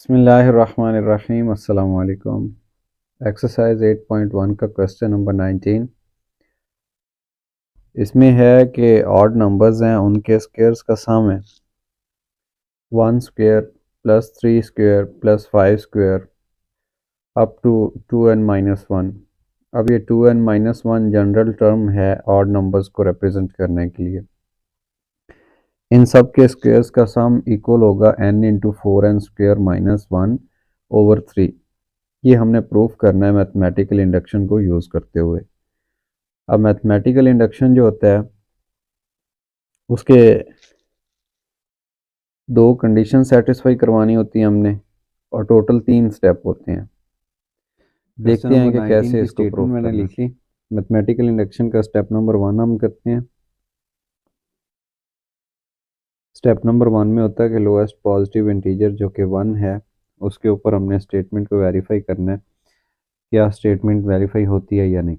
बिस्मिल्लाहिर्रहमानिर्रहीम। अस्सलाम वालेकुम। एक्सरसाइज 8.1 का क्वेश्चन नंबर 19 इसमें है कि ऑड नंबर्स हैं उनके स्क्वायर्स का सम है 1 square plus 3 square plus 5 square up to 2n-1। अब ये 2n-1 जनरल टर्म है ऑड नंबर्स को रिप्रेजेंट करने के लिए। इन सब के स्क्वायर्स का सम इक्वल होगा n into 4n square minus 1/3। ये हमने प्रूफ करना है मैथमेटिकल इंडक्शन को यूज़ करते हुए। अब मैथमेटिकल इंडक्शन जो होता है उसके दो कंडीशन सेटिस्फाई करवानी होती है हमने, और टोटल 3 स्टेप होते हैं। देखते हैं कि कैसे इसको प्रूफ मैंने लिख ली। मैथमेटिकल इंडक्शन का स्टेप नंबर 1 हम करते हैं। स्टेप नंबर 1 में होता है कि लोएस्ट पॉजिटिव इंटीजर जो कि 1 है उसके ऊपर हमने स्टेटमेंट को वेरीफाई करना है, क्या स्टेटमेंट वेरीफाई होती है या नहीं।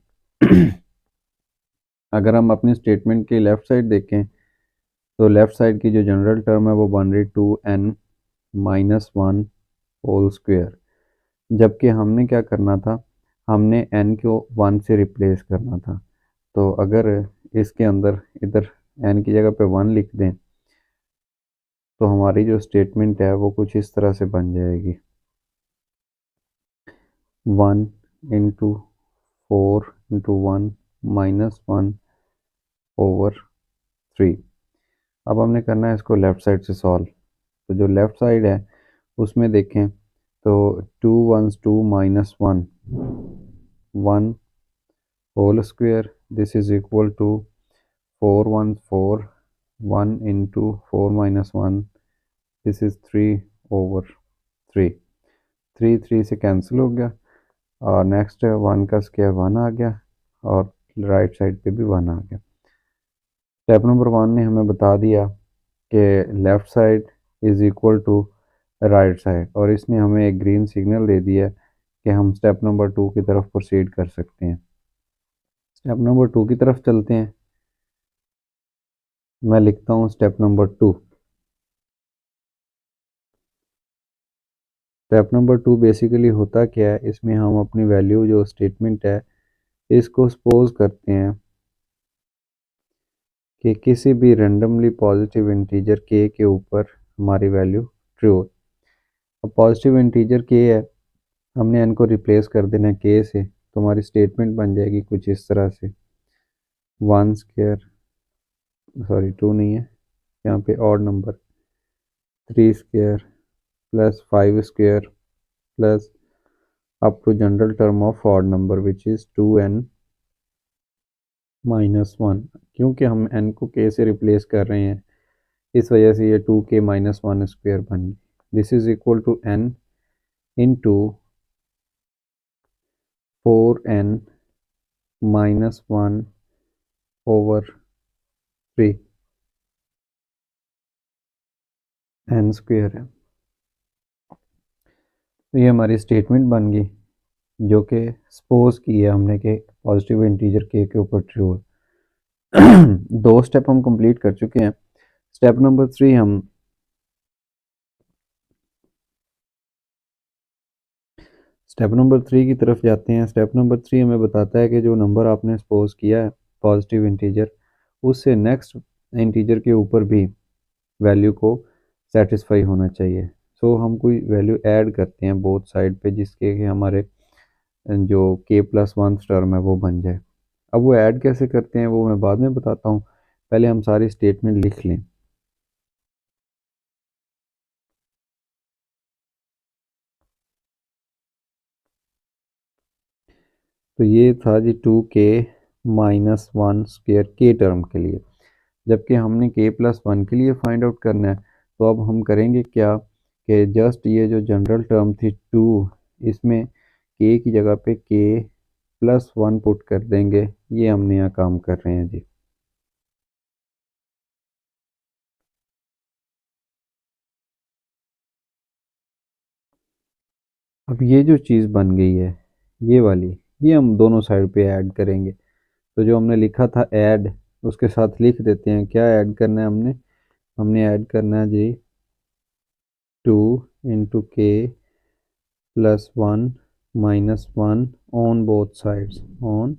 अगर हम अपनी स्टेटमेंट की लेफ़्ट साइड देखें तो लेफ़्ट साइड की जो जनरल टर्म है वो बन रही 2n-1 होल स्क्वायर, जबकि हमने क्या करना था, हमने n को 1 से रिप्लेस करना था। तो अगर इसके अंदर इधर n की जगह पे 1 लिख दें तो हमारी जो स्टेटमेंट है वो कुछ इस तरह से बन जाएगी 1 इंटू 4 इंटू 1 माइनस 1/3। अब हमने करना है इसको लेफ़्ट साइड से सॉल्व। तो जो लेफ़्ट साइड है उसमें देखें तो 2 1s 2 minus 1 whole square this is equal to 4 1 4 1 into 4 minus 1 this is 3/3। 3 से कैंसिल हो गया और नेक्स्ट 1 का स्क्वायर 1 आ गया और राइट साइड पे भी 1 आ गया। स्टेप नंबर 1 ने हमें बता दिया कि left side is equal to right side, और इसने हमें एक ग्रीन सिग्नल दे दिया कि हम स्टेप नंबर 2 की तरफ प्रोसीड कर सकते हैं। स्टेप नंबर 2 की तरफ चलते हैं। मैं लिखता हूँ step number 2। Step number 2 basically होता क्या है, इसमें हम अपनी वैल्यू जो स्टेटमेंट है इसको सपोज करते हैं कि किसी भी रेंडमली पॉजिटिव इंटीजर k के ऊपर हमारी वैल्यू ट्रू है। अब पॉजिटिव इंटीजर k है, हमने n को रिप्लेस कर देना है k से, तो हमारी स्टेटमेंट बन जाएगी कुछ इस तरह से 1 स्क्वायर सॉरी 2 नहीं है यहाँ पे odd number 3 square plus 5 square plus up to general term of odd number which is 2n-1। क्योंकि हम n को k से रिप्लेस कर रहे हैं इस वजह से ये 2k-1 स्क्वायर बन गई। This is equal to n into 4n-1/3 n square है। तो ये हमारी स्टेटमेंट बन गई जो कि सपोज की है हमने कि पॉजिटिव इंटीजर k के ऊपर ट्रू है। 2 स्टेप हम कंप्लीट कर चुके हैं। स्टेप नंबर 3 हम स्टेप नंबर 3 की तरफ जाते हैं। स्टेप नंबर 3 हमें बताता है कि जो नंबर आपने सपोज किया है पॉजिटिव इंटीजर, उससे नेक्स्ट इंटीजर के ऊपर भी वैल्यू को सेटिस्फाई होना चाहिए। सो हम कोई वैल्यू ऐड करते हैं बोथ साइड पे जिसके कि हमारे जो k+1 टर्म है वो बन जाए। अब वो ऐड कैसे करते हैं वो मैं बाद में बताता हूँ, पहले हम सारी स्टेटमेंट लिख लें। तो ये था जी 2k-1 स्क्वायर k टर्म के लिए, जबकि हमने k+1 के लिए फाइंड आउट करना है। तो अब हम करेंगे क्या कि जस्ट ये जो जनरल टर्म थी 2, इसमें k की जगह पे k+1 पुट कर देंगे। ये हमने यहाँ काम कर रहे हैं जी। अब ये जो चीज़ बन गई है ये वाली, ये हम दोनों साइड पे ऐड करेंगे। तो जो हमने लिखा था ऐड, उसके साथ लिख देते हैं क्या ऐड करना है हमने। हमने ऐड करना है जी टू इंटू के plus one minus one on both sides, on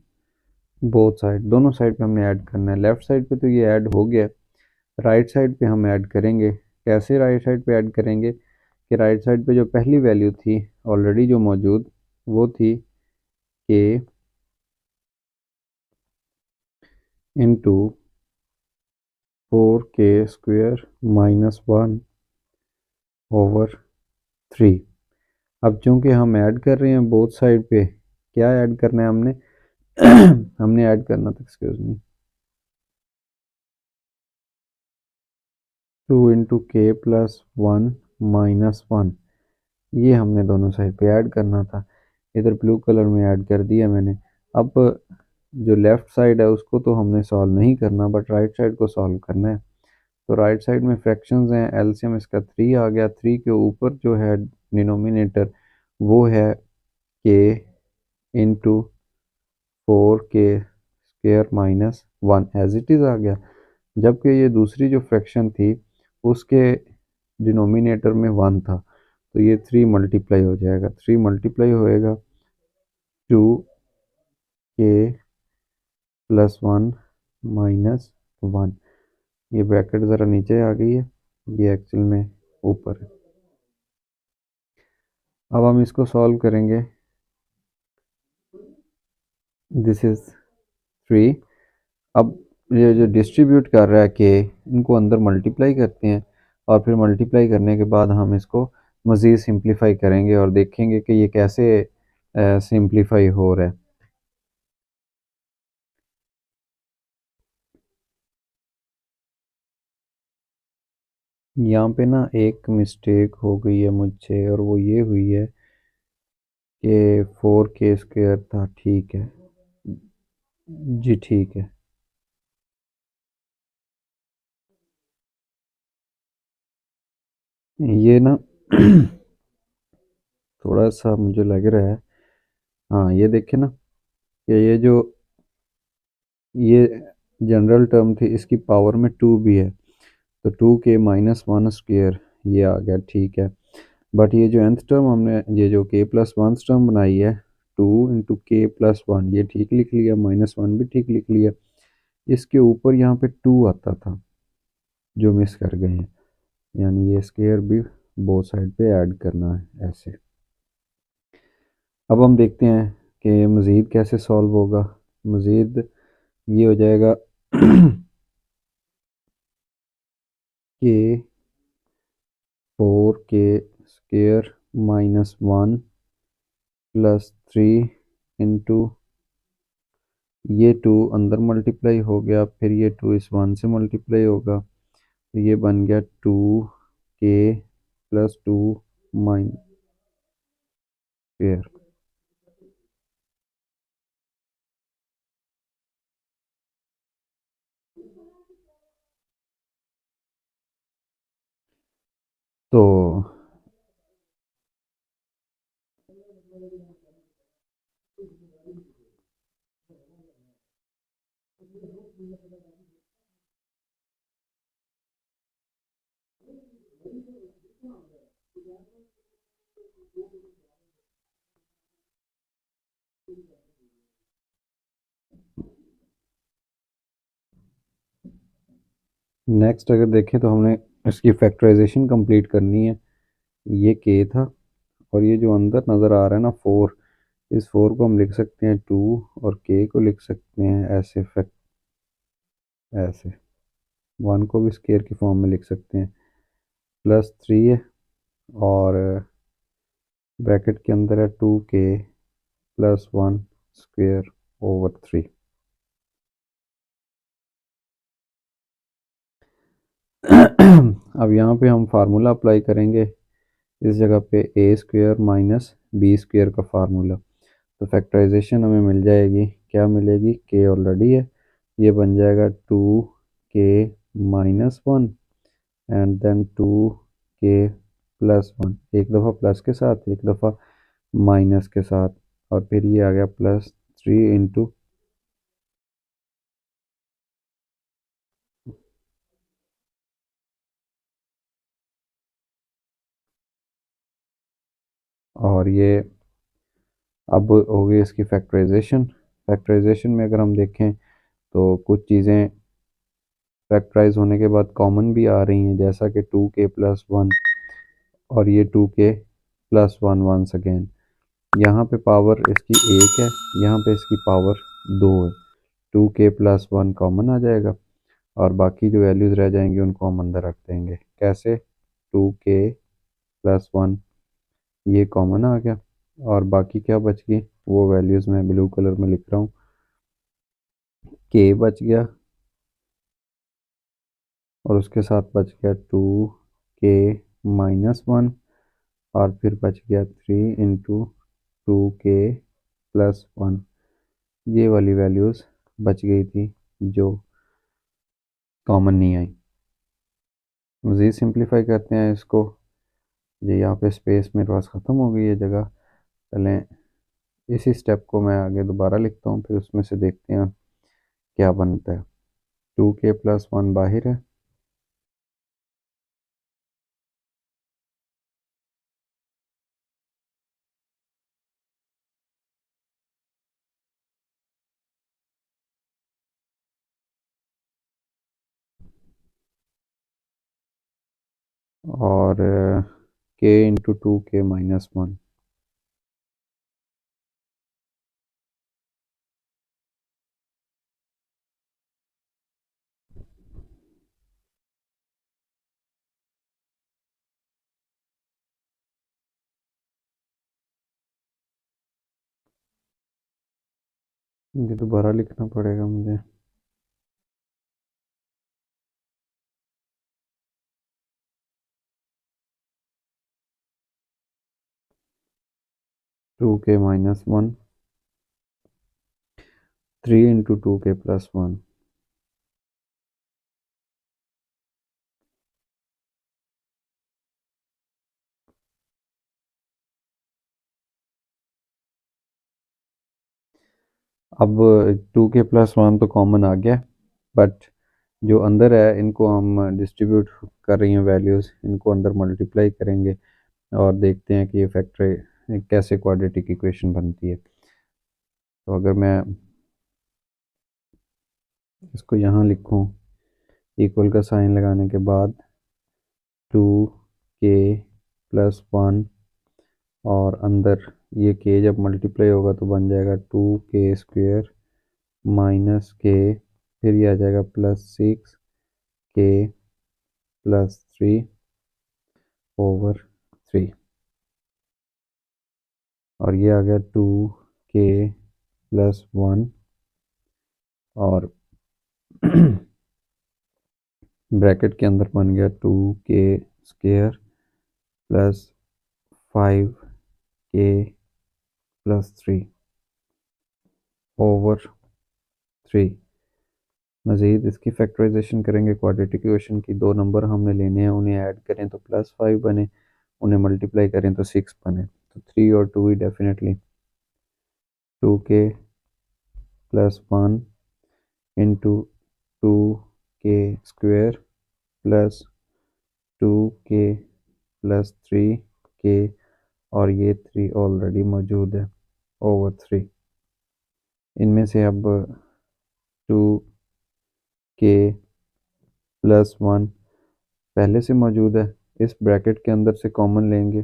both side, दोनों साइड पे हमने ऐड करना है। लेफ्ट साइड पे तो ये ऐड हो गया, राइट साइड पे हम ऐड करेंगे। कैसे राइट साइड पे ऐड करेंगे कि राइट साइड पे जो पहली वैल्यू थी ऑलरेडी जो मौजूद, वो थी के into 4k² minus one over 3। अब चूंकि हम ऐड कर रहे हैं बोथ साइड पे, क्या ऐड करना है हमने हमने ऐड करना था, एक्सक्यूज मी, 2 × k+1 -1, ये हमने दोनों साइड पे ऐड करना था। इधर ब्लू कलर में ऐड कर दिया मैंने। अब जो लेफ़्ट साइड है उसको तो हमने सॉल्व नहीं करना, बट राइट साइड को सॉल्व करना है। तो राइट साइड में फ्रैक्शंस हैं, एलसीएम इसका 3 आ गया। 3 के ऊपर जो है डिनोमिनेटर वो है के into 4k² -1 as it is आ गया। जबकि ये दूसरी जो फ्रैक्शन थी उसके डिनोमिनेटर में 1 था, तो ये 3 मल्टीप्लाई हो जाएगा, 3 मल्टीप्लाई होएगा 2k+1 -1। ये ब्रैकेट ज़रा नीचे आ गई है, ये एक्चुअल में ऊपर है। अब हम इसको सॉल्व करेंगे। This is 3। अब ये जो डिस्ट्रीब्यूट कर रहा है के, इनको अंदर मल्टीप्लाई करते हैं और फिर मल्टीप्लाई करने के बाद हम इसको मज़ीद सिंप्लीफाई करेंगे और देखेंगे कि ये कैसे सिंप्लीफाई हो रहा है। यहाँ पे ना एक मिस्टेक हो गई है मुझसे, और वो ये हुई है कि 4k² था, ठीक है जी, ठीक है। ये ना थोड़ा सा मुझे लग रहा है, हाँ ये देखे ना कि ये जो ये जनरल टर्म थी इसकी पावर में 2 भी है, तो 2k-1² ये आ गया, ठीक है। बट ये जो nth टर्म हमने, ये जो k+1 टर्म बनाई है, 2 × k+1, ये ठीक लिख लिया, -1 भी ठीक लिख लिया। इसके ऊपर यहाँ पे 2 आता था जो मिस कर गए हैं, यानी ये स्क्वायर भी बोथ साइड पे ऐड करना है ऐसे। अब हम देखते हैं कि मज़ीद कैसे सॉल्व होगा। मज़ीद ये हो जाएगा कि 4k² -1 +3 इंटू ये 2 अंदर मल्टीप्लाई हो गया, फिर ये 2 इस 1 से मल्टीप्लाई होगा, तो ये बन गया 2k+2 माइनस स्क्वायर। तो नेक्स्ट अगर देखें तो हमने इसकी फैक्टराइजेशन कंप्लीट करनी है। ये के था, और ये जो अंदर नज़र आ रहा है ना 4, इस 4 को हम लिख सकते हैं 2, और के को लिख सकते हैं ऐसे ऐसे 1 को भी स्केयर की फॉर्म में लिख सकते हैं, +3 है, और ब्रैकेट के अंदर है 2k+1² / 3। अब यहाँ पे हम फार्मूला अप्लाई करेंगे, इस जगह पे a² - b² का फार्मूला। तो फैक्टराइजेशन हमें मिल जाएगी, क्या मिलेगी, के ऑलरेडी है, ये बन जाएगा 2k-1 एंड देन 2k+1, एक दफ़ा प्लस के साथ, एक दफ़ा माइनस के साथ, और फिर ये आ गया +3 इंटू और ये अब हो गई इसकी फैक्टराइजेशन। फैक्टराइजेशन में अगर हम देखें तो कुछ चीज़ें फैक्टराइज होने के बाद कॉमन भी आ रही हैं, जैसा कि 2k+1 और ये 2k+1 वंस अगेन। यहाँ पे पावर इसकी 1 है, यहाँ पे इसकी पावर 2 है। 2k+1 कॉमन आ जाएगा और बाकी जो वैल्यूज़ रह जाएंगी उनको हम अंदर रख देंगे। कैसे? 2k+1 ये कॉमन आ गया और बाकी क्या बच गई वो वैल्यूज़ मैं ब्लू कलर में लिख रहा हूँ। k बच गया और उसके साथ बच गया 2k-1 और फिर बच गया 3 × 2k+1। ये वाली वैल्यूज़ बच गई थी जो कॉमन नहीं आई। मज़ीद सिंप्लीफाई करते हैं इसको। ये यहाँ पे स्पेस मेरे पास ख़त्म हो गई है जगह। चलें इसी स्टेप को मैं आगे दोबारा लिखता हूँ, फिर उसमें से देखते हैं क्या बनता है। 2k+1 बाहर है और k × 2k-1। ये दोबारा लिखना पड़ेगा मुझे। 2k-1 3 × 2k+1। अब 2k+1 तो कॉमन आ गया, बट जो अंदर है इनको हम डिस्ट्रीब्यूट कर रही हैं वैल्यूज़, इनको अंदर मल्टीप्लाई करेंगे और देखते हैं कि ये फैक्टर कैसे क्वाड्रेटिक इक्वेशन बनती है। तो अगर मैं इसको यहाँ लिखूँ, इक्वल का साइन लगाने के बाद 2k+1 और अंदर ये k जब मल्टीप्लाई होगा तो बन जाएगा 2k² - k, फिर ये आ जाएगा +6k+3/3 और ये आ गया 2k+1 और ब्रैकेट के अंदर बन गया 2k² + 5k+3/3। मज़ीद इसकी फैक्टराइजेशन करेंगे क्वाड्रेटिक इक्वेशन की। दो नंबर हमने लेने हैं, उन्हें ऐड करें तो +5 बने, उन्हें मल्टीप्लाई करें तो 6 बने। तो 3 और 2 ही डेफिनेटली 2k+1 × 2k² +2k+3k और ये 3 ऑलरेडी मौजूद है /3। इनमें से अब 2k+1 पहले से मौजूद है, इस ब्रैकेट के अंदर से कॉमन लेंगे,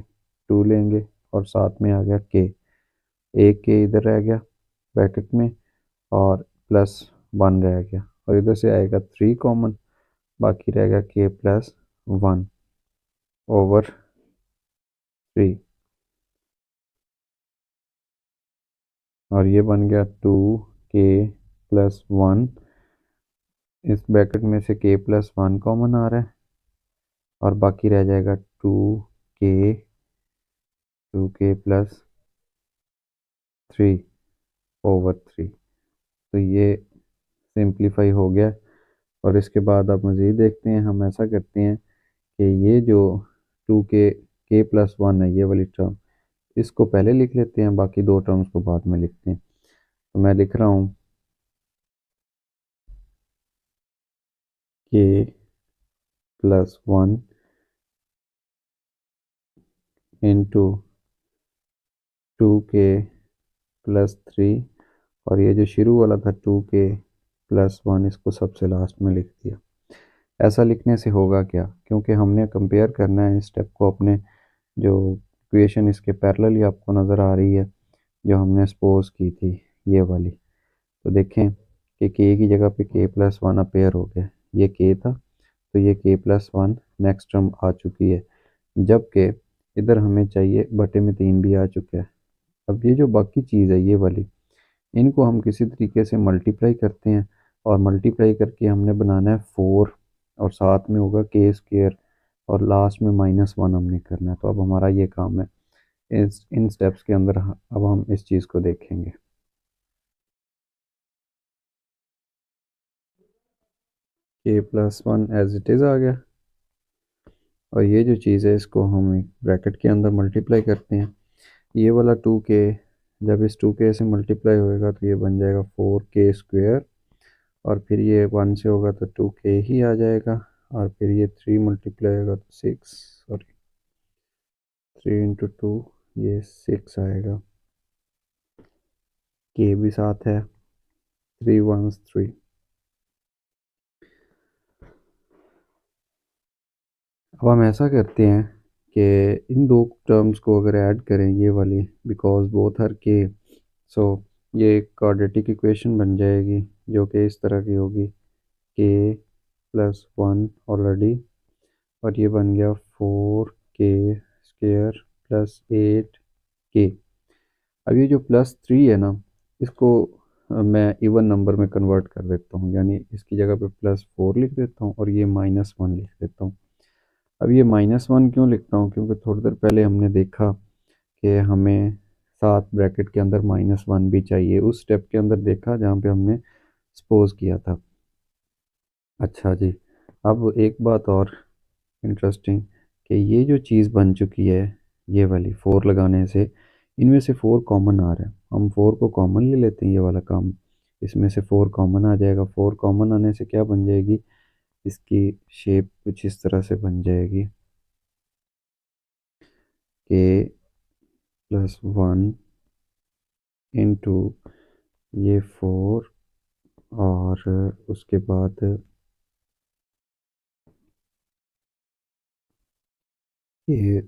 2 लेंगे और साथ में आ गया k। एक k इधर रह गया ब्रैकेट में और +1 रह गया और इधर से आएगा 3 कॉमन, बाकी रह गया k+1/3 और ये बन गया 2k+1। इस ब्रैकेट में से k+1 कॉमन आ रहा है और बाकी रह जाएगा 2k+3/3। तो ये सिंप्लीफाई हो गया और इसके बाद आप मज़ीद देखते हैं। हम ऐसा करते हैं कि ये जो 2k+1 है ये वाली टर्म, इसको पहले लिख लेते हैं, बाकी दो टर्म्स को बाद में लिखते हैं। तो मैं लिख रहा हूँ k+1 × 2k+3 और ये जो शुरू वाला था 2k+1 इसको सबसे लास्ट में लिख दिया। ऐसा लिखने से होगा क्या, क्योंकि हमने कंपेयर करना है इस स्टेप को अपने जो इक्वेशन इसके पैरेलली आपको नज़र आ रही है जो हमने सपोज की थी ये वाली। तो देखें कि k की जगह पे k+1 अपेयर हो गया, ये k था तो ये k+1 नेक्स्ट टर्म आ चुकी है, जबकि इधर हमें चाहिए बटे में 3 भी आ चुका है। अब ये जो बाकी चीज़ है ये वाली, इनको हम किसी तरीके से मल्टीप्लाई करते हैं और मल्टीप्लाई करके हमने बनाना है 4 और साथ में होगा k² और लास्ट में -1 हमने करना है। तो अब हमारा ये काम है इन स्टेप्स के अंदर अब हम इस चीज़ को देखेंगे। k+1 एज इट इज़ आ गया और ये जो चीज़ है इसको हम एक ब्रैकेट के अंदर मल्टीप्लाई करते हैं। ये वाला 2k जब इस 2k से मल्टीप्लाई होएगा तो ये बन जाएगा 4k² और फिर ये 1 से होगा तो 2k ही आ जाएगा और फिर ये 3 मल्टीप्लाई होगा तो 6 सॉरी 3 × 2 ये 6 आएगा, k भी साथ है, 3 1s 3। अब हम ऐसा करते हैं कि इन दो टर्म्स को अगर ऐड करें ये वाली बिकॉज बोथ आर k, सो ये एक क्वाड्रेटिक इक्वेशन बन जाएगी जो कि इस तरह की होगी k+1 ऑलरेडी और ये बन गया 4k² + 8k। अब ये जो +3 है ना इसको मैं इवन नंबर में कन्वर्ट कर देता हूँ, यानी इसकी जगह पे +4 लिख देता हूँ और ये -1 लिख देता हूँ। अब ये -1 क्यों लिखता हूँ, क्योंकि थोड़ी देर पहले हमने देखा कि हमें साथ ब्रैकेट के अंदर -1 भी चाहिए, उस स्टेप के अंदर देखा जहाँ पे हमने सपोज किया था। अच्छा जी, अब एक बात और इंटरेस्टिंग कि ये जो चीज़ बन चुकी है ये वाली 4 लगाने से इनमें से 4 कॉमन आ रहा है, हम 4 को कॉमन ले लेते हैं, ये वाला काम इसमें से 4 कॉमन आ जाएगा। 4 कॉमन आने से क्या बन जाएगी, इसकी शेप कुछ इस तरह से बन जाएगी k+1 इंटू ये 4 और उसके बाद k²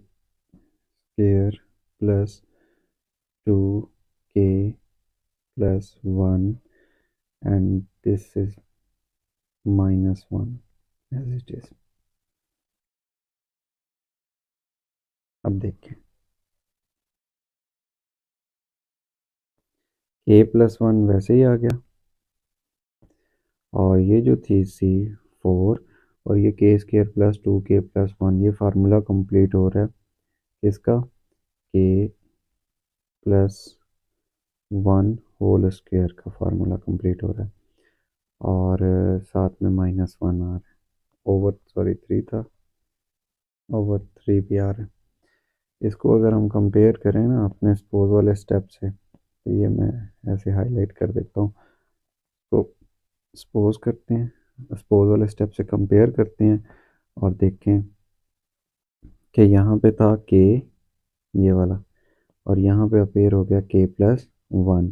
+2k+1 and this is -1 as it is। अब देखें k+1 वैसे ही आ गया और ये जो थी सी 4 और ये k² +2k+1 ये फार्मूला कंप्लीट हो रहा है इसका k+1 होल स्क्वायर का फार्मूला कंप्लीट हो रहा है और साथ में -1 आ रहा है, ओवर 3 था, ओवर 3 भी आ रहा है। इसको अगर हम कंपेयर करें ना अपने सपोज वाले स्टेप से तो ये मैं ऐसे हाईलाइट कर देता हूँ, तो सपोज करते हैं, सपोज वाले स्टेप से कंपेयर करते हैं और देखें कि यहाँ पे था k ये वाला और यहाँ पे अपेयर हो गया k+1,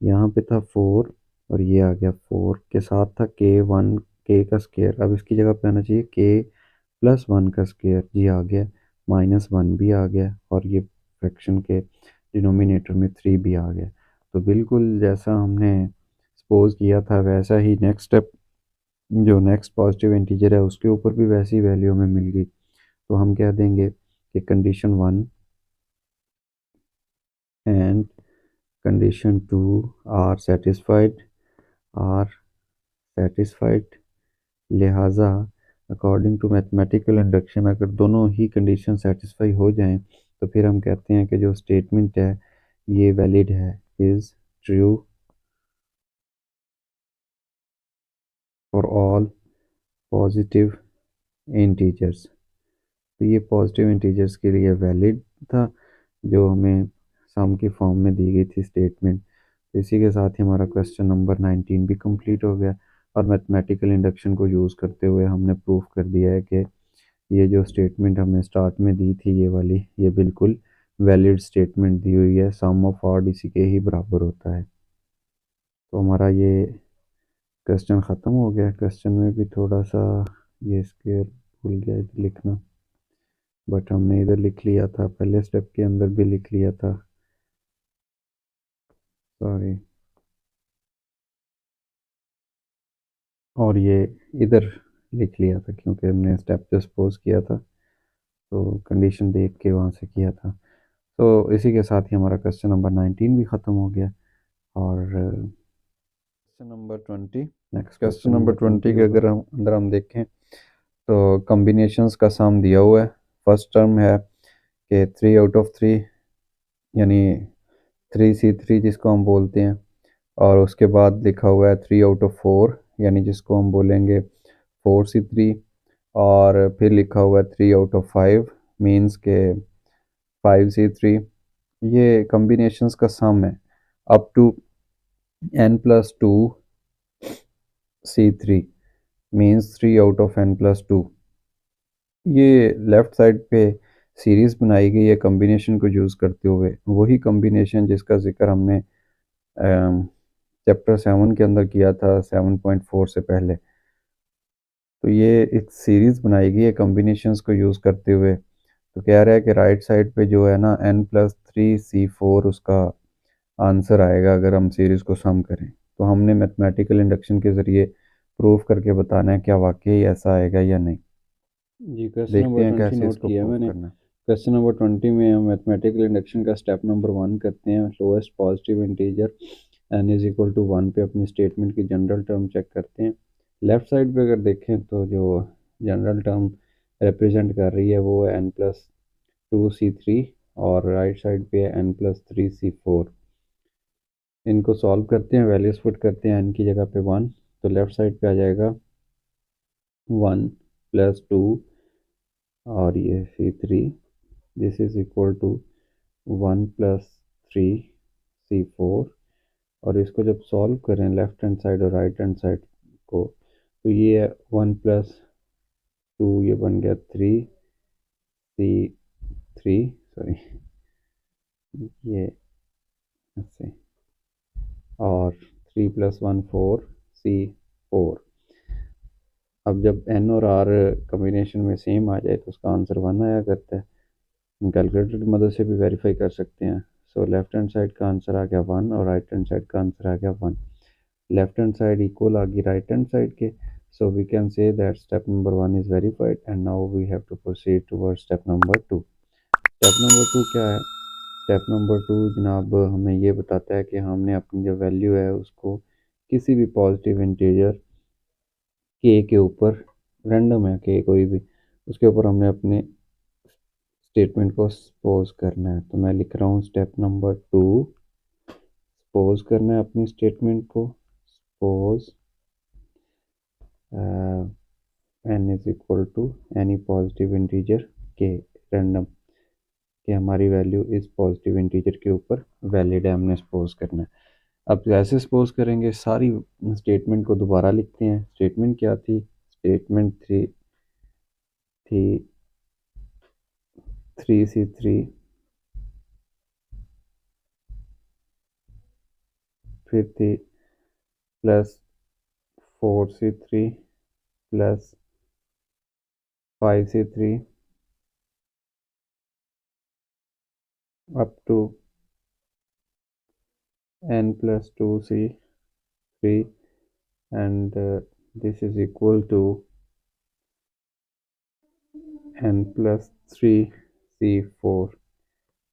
यहाँ पे था 4 और ये आ गया 4 के साथ था k1 k का स्क्वायर, अब इसकी जगह पे आना चाहिए k+1 का स्क्वायर, जी आ गया, -1 भी आ गया और ये फ्रैक्शन के डिनोमिनेटर में 3 भी आ गया। तो बिल्कुल जैसा हमने सपोज किया था वैसा ही नेक्स्ट स्टेप जो नेक्स्ट पॉजिटिव इंटीजर है उसके ऊपर भी वैसी वैल्यू हमें मिल गई। तो हम कह देंगे कि condition 1 and condition 2 are satisfied लिहाजा अकॉर्डिंग टू मैथमेटिकल इंडक्शन अगर दोनों ही कंडीशन सेटिस्फाई हो जाएं तो फिर हम कहते हैं कि जो स्टेटमेंट है ये वैलिड है, is true for all positive integers. तो ये पॉजिटिव इंटीजर्स के लिए वैलिड था जो हमें सम की फॉर्म में दी गई थी स्टेटमेंट। तो इसी के साथ ही हमारा क्वेश्चन नंबर 19 भी कंप्लीट हो गया और मैथमेटिकल इंडक्शन को यूज़ करते हुए हमने प्रूफ कर दिया है कि ये जो स्टेटमेंट हमने स्टार्ट में दी थी ये वाली ये बिल्कुल वैलिड स्टेटमेंट दी हुई है, सम ऑफ ऑड इसी के ही बराबर होता है। तो हमारा ये क्वेश्चन ख़त्म हो गया। क्वेश्चन में भी थोड़ा सा ये स्क्वायर भूल गया इधर लिखना, बट हमने इधर लिख लिया था, पहले स्टेप के अंदर भी लिख लिया था, सॉरी। और ये इधर लिख लिया था क्योंकि हमने स्टेप जो सपोज किया था तो कंडीशन देख के वहाँ से किया था। तो इसी के साथ ही हमारा क्वेश्चन नंबर 19 भी ख़त्म हो गया। और question number 20, next question number 20 के अगर हम अंदर हम देखें तो कॉम्बिनेशंस का सम दिया हुआ है। फर्स्ट टर्म है कि 3 आउट ऑफ 3 यानी 3C3 जिसको हम बोलते हैं, और उसके बाद लिखा हुआ है 3 आउट ऑफ 4 यानी जिसको हम बोलेंगे 4C3, और फिर लिखा हुआ है 3 आउट ऑफ 5 मीन्स के 5C3। ये कॉम्बिनेशंस का सम है up to n+2C3 means 3 out of n+2। ये लेफ़्ट साइड पे सीरीज़ बनाई गई है कॉम्बिनेशन को यूज़ करते हुए, वही कॉम्बिनेशन जिसका जिक्र हमने चैप्टर 7 के अंदर किया था 7.4 से पहले। तो ये एक सीरीज़ बनाई गई है कॉम्बिनेशंस को यूज़ करते हुए। तो कह रहा है कि राइट साइड पे जो है ना n+3C4 उसका आंसर आएगा अगर हम सीरीज़ को सम करें। तो हमने मैथमेटिकल इंडक्शन के ज़रिए प्रूव करके बताना है क्या वाकई ऐसा आएगा या नहीं। जी, क्वेश्चन देखते नंबर हैं 20 कैसे नोट इसको किया प्रूव मैंने। करना है। क्वेश्चन नंबर 20 में हम मैथमेटिकल इंडक्शन का स्टेप नंबर 1 करते हैं। लोएस्ट पॉजिटिव इंटीजर n=1 पे अपनी स्टेटमेंट की जनरल टर्म चेक करते हैं। लेफ़्ट साइड पे अगर देखें तो जो जनरल टर्म रिप्रेजेंट कर रही है वो है n+2C3, और राइट साइड पे है n+3C4। इनको सॉल्व करते हैं, वैल्यूज पुट करते हैं, n की जगह पे 1, तो लेफ़्ट साइड पे आ जाएगा 1+2 और ये C3, this is equal to 1+3C4। और इसको जब सॉल्व करें लेफ्ट हैंड साइड और राइट हैंड साइड को, तो ये है 1+2, ये बन गया 3C3, सॉरी ये ऐसे, और 3+1 4C4। अब जब n और r कम्बिनेशन में सेम आ जाए तो उसका आंसर 1 आया करता है। हम कैलकुलेटर की मदद से भी वेरीफाई कर सकते हैं। सो लेफ्ट हैंड साइड का आंसर आ गया 1 और राइट हैंड साइड का आंसर आ गया 1। लेफ्ट हैंड साइड इक्वल आ गई राइट हैंड साइड के। So we can say that step number 1 is verified and now we have to proceed towards step number 2। Step number 2 क्या है? Step number 2 जनाब हमें ये बताता है कि हमने अपनी जो वैल्यू है उसको किसी भी पॉजिटिव इंटीजर के ऊपर, रैंडम है के कोई भी, उसके ऊपर हमने अपने स्टेटमेंट को सपोज करना है। तो मैं लिख रहा हूँ स्टेप नंबर 2, सपोज करना है अपनी स्टेटमेंट को। Suppose n is equal to any positive integer के, रैंडम, कि हमारी वैल्यू इस पॉजिटिव इंटीजर के ऊपर वैलिड है, हमने सपोज करना है। अब कैसे सपोज करेंगे, सारी स्टेटमेंट को दोबारा लिखते हैं। स्टेटमेंट क्या थी? स्टेटमेंट थी 3C3, फिर थी +4C3 +5C3 up to n+2C3, and this is equal to n+3C4।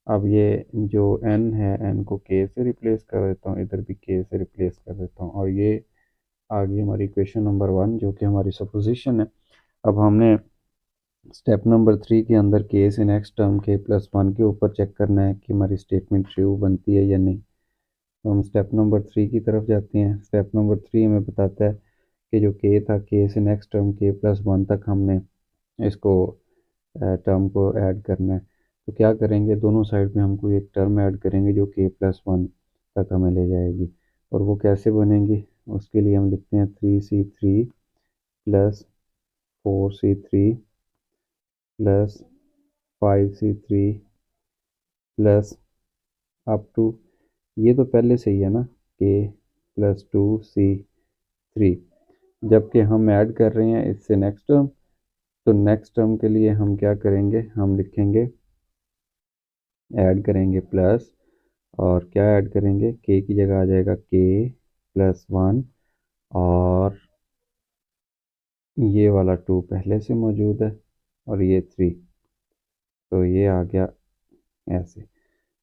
अब ये जो n है, n को k से रिप्लेस कर देता हूँ, इधर भी k से रिप्लेस कर देता हूँ, और ये आ गई हमारी इक्वेशन नंबर 1 जो कि हमारी सपोजिशन है। अब हमने स्टेप नंबर 3 के अंदर k से नेक्स्ट टर्म k+1 के ऊपर चेक करना है कि हमारी स्टेटमेंट ट्रू बनती है या नहीं। तो हम स्टेप नंबर 3 की तरफ जाते हैं। स्टेप नंबर 3 हमें बताता है कि जो k था, k से नेक्स्ट टर्म k+1 तक हमने इसको टर्म को ऐड करना है। तो क्या करेंगे, दोनों साइड में हम कोई एक टर्म ऐड करेंगे जो k+1 तक हमें ले जाएगी। और वो कैसे बनेंगी, उसके लिए हम लिखते हैं 3C3 +4C3 +5C3 plus up to, ये तो पहले से ही है ना, के प्लस 2c3, जबकि हम ऐड कर रहे हैं इससे नेक्स्ट टर्म। तो नेक्स्ट टर्म के लिए हम क्या करेंगे, हम लिखेंगे, ऐड करेंगे प्लस, और क्या ऐड करेंगे, के की जगह आ जाएगा के प्लस 1, और ये वाला 2 पहले से मौजूद है, और ये 3, तो ये आ गया ऐसे।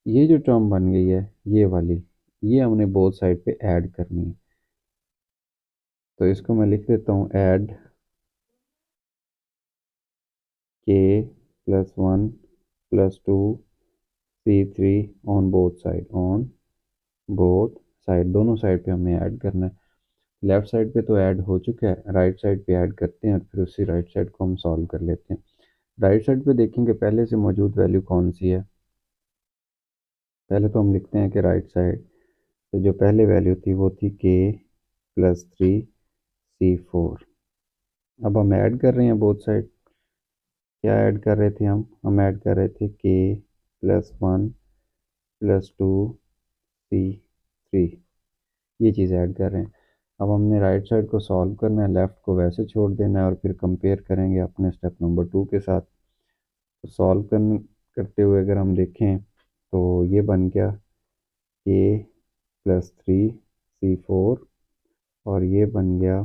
ये जो टर्म बन गई है ये वाली, ये हमने बोथ साइड पे ऐड करनी है। तो इसको मैं लिख देता हूँ, ऐड के plus 1 plus 2c3 on both side, on both side, दोनों साइड पे हमने ऐड करना है। लेफ्ट साइड पे तो ऐड हो चुका है, राइट साइड पे ऐड करते हैं और फिर उसी राइट साइड को हम सॉल्व कर लेते हैं। राइट साइड पे देखेंगे पहले से मौजूद वैल्यू कौन सी है। पहले तो हम लिखते हैं कि राइट साइड तो जो पहले वैल्यू थी वो थी के प्लस 3c4। अब हम ऐड कर रहे हैं बोथ साइड। क्या ऐड कर रहे थे हम ऐड कर रहे थे के प्लस 1 प्लस 2c3, ये चीज़ ऐड कर रहे हैं। अब हमने राइट साइड को सॉल्व करना है, लेफ़्ट को वैसे छोड़ देना है और फिर कंपेयर करेंगे अपने स्टेप नंबर 2 के साथ। तो सॉल्व करते हुए अगर हम देखें तो ये बन गया के प्लस 3c4, और ये बन गया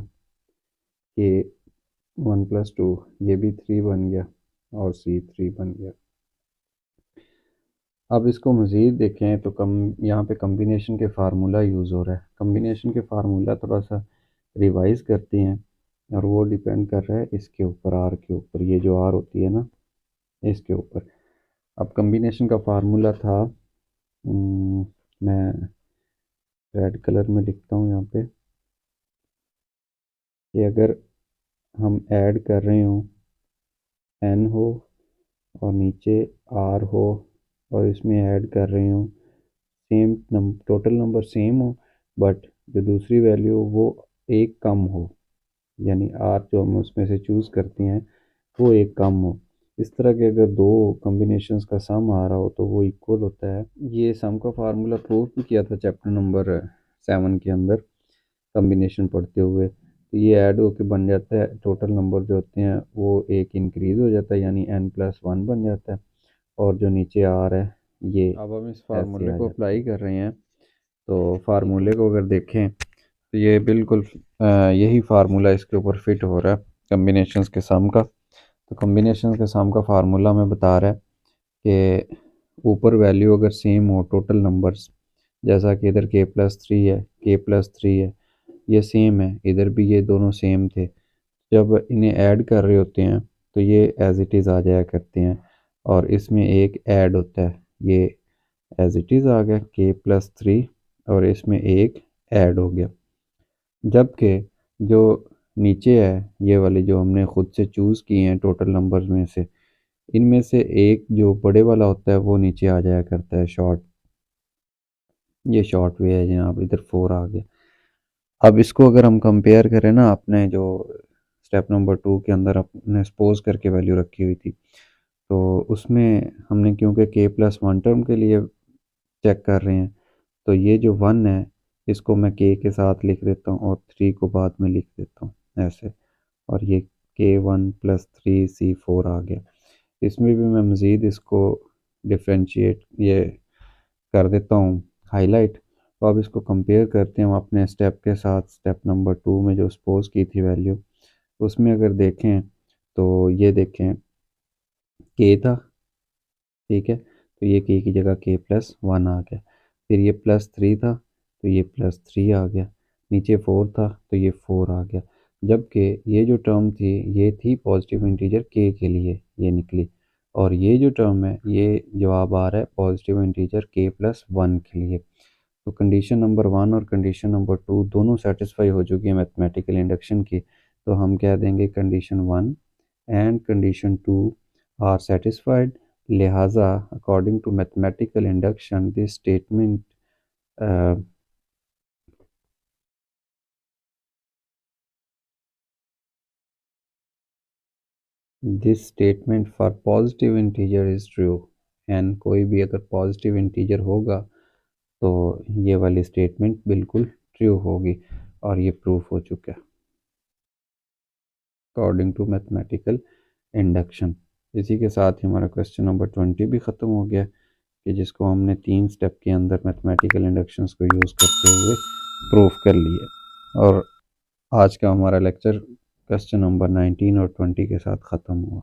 के 1 प्लस 2, ये भी 3 बन गया, और c3 बन गया। अब इसको मज़ीद देखें तो यहाँ पे कम्बिनेशन के फार्मूला यूज़ हो रहा है। कम्बिनेशन के फार्मूला थोड़ा सा रिवाइज़ करते हैं, और वो डिपेंड कर रहा है इसके ऊपर, आर के ऊपर, ये जो आर होती है ना इसके ऊपर। अब कम्बिनेशन का फार्मूला था, मैं रेड कलर में लिखता हूँ यहाँ पे, कि अगर हम ऐड कर रहे हों, एन हो और नीचे आर हो, और इसमें ऐड कर रहे हों सेम टोटल नंबर सेम हो, बट जो दूसरी वैल्यू हो वो एक कम हो, यानी आर जो हम उसमें से चूज़ करते हैं वो एक कम हो। इस तरह के अगर दो कॉम्बिनेशंस का सम आ रहा हो तो वो इक्वल होता है। ये सम का फार्मूला प्रूव भी किया था चैप्टर नंबर 7 के अंदर कॉम्बिनेशन पढ़ते हुए। तो ये ऐड होके बन जाता है, टोटल नंबर जो होते हैं वो एक इंक्रीज़ हो जाता है, यानी n+1 बन जाता है, और जो नीचे आ रहा है ये अब हम इस फार्मूले को अप्लाई कर रहे हैं। तो फार्मूले को अगर देखें तो ये बिल्कुल यही फार्मूला इसके ऊपर फिट हो रहा है कम्बिनेशंस के सम का। तो कम्बिनेशंस के सम का फार्मूला हमें बता रहा है कि ऊपर वैल्यू अगर सेम हो टोटल नंबर्स, जैसा कि इधर k+3 है, k+3 है, ये सेम है, इधर भी ये दोनों सेम थे। जब इन्हें ऐड कर रहे होते हैं तो ये एज इट इज़ आ जाया करते हैं, और इसमें एक ऐड होता है, ये एज इट इज़ आ गया k+3, और इसमें एक ऐड हो गया। जबकि जो नीचे है ये वाले जो हमने खुद से चूज़ किए हैं टोटल नंबर्स में से, इनमें से एक जो बड़े वाला होता है वो नीचे आ जाया करता है शॉर्ट, ये शॉर्ट वे है जनाब, इधर 4 आ गया। अब इसको अगर हम कंपेयर करें ना अपने जो स्टेप नंबर 2 के अंदर अपने सपोज करके वैल्यू रखी हुई थी, तो उसमें हमने क्योंकि k+1 टर्म के लिए चेक कर रहे हैं, तो ये जो 1 है इसको मैं k के साथ लिख देता हूँ और 3 को बाद में लिख देता हूँ ऐसे, और ये k1+3c4 आ गया। इसमें भी मैं मज़ीद इसको डिफ्रेंशिएट ये कर देता हूँ हाईलाइट। तो अब इसको कंपेयर करते हैं हम अपने स्टेप के साथ, स्टेप नंबर 2 में जो सपोज की थी वैल्यू, उसमें अगर देखें तो ये देखें k था, ठीक है, तो ये k की जगह k+1 आ गया। फिर ये +3 था तो ये +3 आ गया। नीचे 4 था तो ये 4 आ गया। जबकि ये जो टर्म थी ये थी पॉजिटिव इंटीजर k के लिए, ये निकली, और ये जो टर्म है ये जवाब आ रहा है पॉजिटिव इंटीजर k+1 के लिए। तो कंडीशन नंबर 1 और कंडीशन नंबर 2 दोनों सेटिस्फाई हो चुकी है मैथमेटिकल इंडक्शन की। तो हम कह देंगे condition 1 and condition 2 are satisfied, लिहाजा according to mathematical induction this statement this statement for positive integer is true। N कोई भी अगर पॉजिटिव इंटीजर होगा तो ये वाली स्टेटमेंट बिल्कुल ट्रू होगी और ये प्रूफ हो चुका है अकॉर्डिंग टू मैथमेटिकल इंडक्शन। इसी के साथ ही हमारा क्वेश्चन नंबर 20 भी ख़त्म हो गया कि जिसको हमने 3 स्टेप के अंदर मैथमेटिकल इंडक्शंस को यूज़ करते हुए प्रूफ कर लिया। और आज का हमारा लेक्चर क्वेश्चन नंबर 19 और 20 के साथ ख़त्म हुआ।